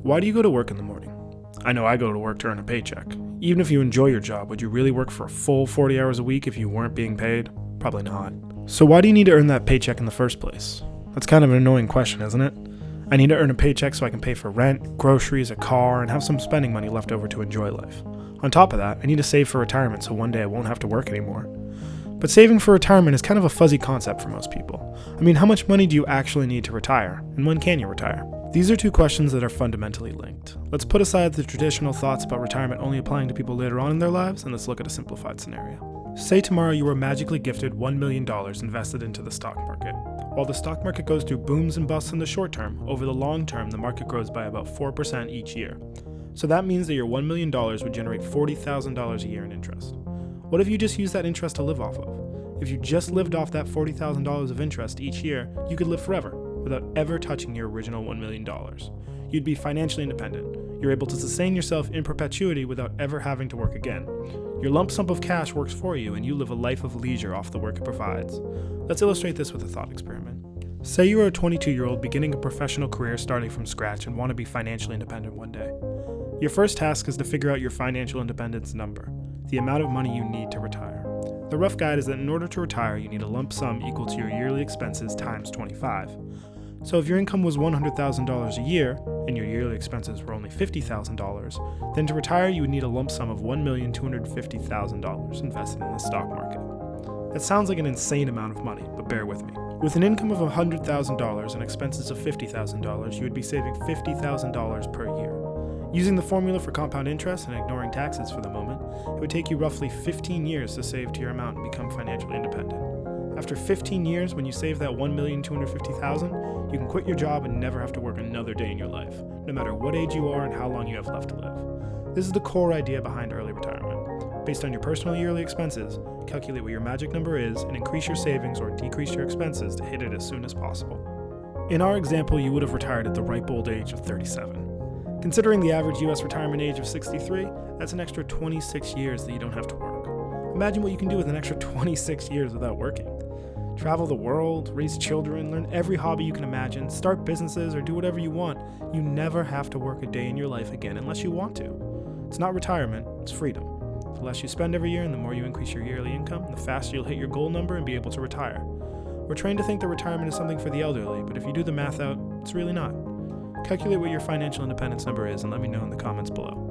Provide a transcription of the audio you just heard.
Why do you go to work in the morning? I know I go to work to earn a paycheck. Even if you enjoy your job, would you really work for a full 40 hours a week if you weren't being paid? Probably not. So why do you need to earn that paycheck in the first place? That's kind of an annoying question, isn't it? I need to earn a paycheck so I can pay for rent, groceries, a car, and have some spending money left over to enjoy life. On top of that, I need to save for retirement so one day I won't have to work anymore. But saving for retirement is kind of a fuzzy concept for most people. I mean, how much money do you actually need to retire, and when can you retire? These are two questions that are fundamentally linked. Let's put aside the traditional thoughts about retirement only applying to people later on in their lives, and let's look at a simplified scenario. Say tomorrow you were magically gifted $1 million invested into the stock market. While the stock market goes through booms and busts in the short term, over the long term the market grows by about 4% each year. So that means that your $1 million would generate $40,000 a year in interest. What if you just used that interest to live off of? If you just lived off that $40,000 of interest each year, you could live forever, without ever touching your original $1 million. You'd be financially independent. You're able to sustain yourself in perpetuity without ever having to work again. Your lump sum of cash works for you, and you live a life of leisure off the work it provides. Let's illustrate this with a thought experiment. Say you are a 22-year-old beginning a professional career starting from scratch and want to be financially independent one day. Your first task is to figure out your financial independence number, the amount of money you need to retire. The rough guide is that in order to retire, you need a lump sum equal to your yearly expenses times 25. So if your income was $100,000 a year, and your yearly expenses were only $50,000, then to retire you would need a lump sum of $1,250,000 invested in the stock market. That sounds like an insane amount of money, but bear with me. With an income of $100,000 and expenses of $50,000, you would be saving $50,000 per year. Using the formula for compound interest and ignoring taxes for the moment, it would take you roughly 15 years to save to your amount and become financially independent. After 15 years, when you save that $1,250,000, you can quit your job and never have to work another day in your life, no matter what age you are and how long you have left to live. This is the core idea behind early retirement. Based on your personal yearly expenses, calculate what your magic number is and increase your savings or decrease your expenses to hit it as soon as possible. In our example, you would have retired at the ripe old age of 37. Considering the average US retirement age of 63, that's an extra 26 years that you don't have to work. Imagine what you can do with an extra 26 years without working. Travel the world, raise children, learn every hobby you can imagine, start businesses, or do whatever you want. You never have to work a day in your life again unless you want to. It's not retirement, it's freedom. The less you spend every year and the more you increase your yearly income, the faster you'll hit your goal number and be able to retire. We're trained to think that retirement is something for the elderly, but if you do the math out, it's really not. Calculate what your financial independence number is and let me know in the comments below.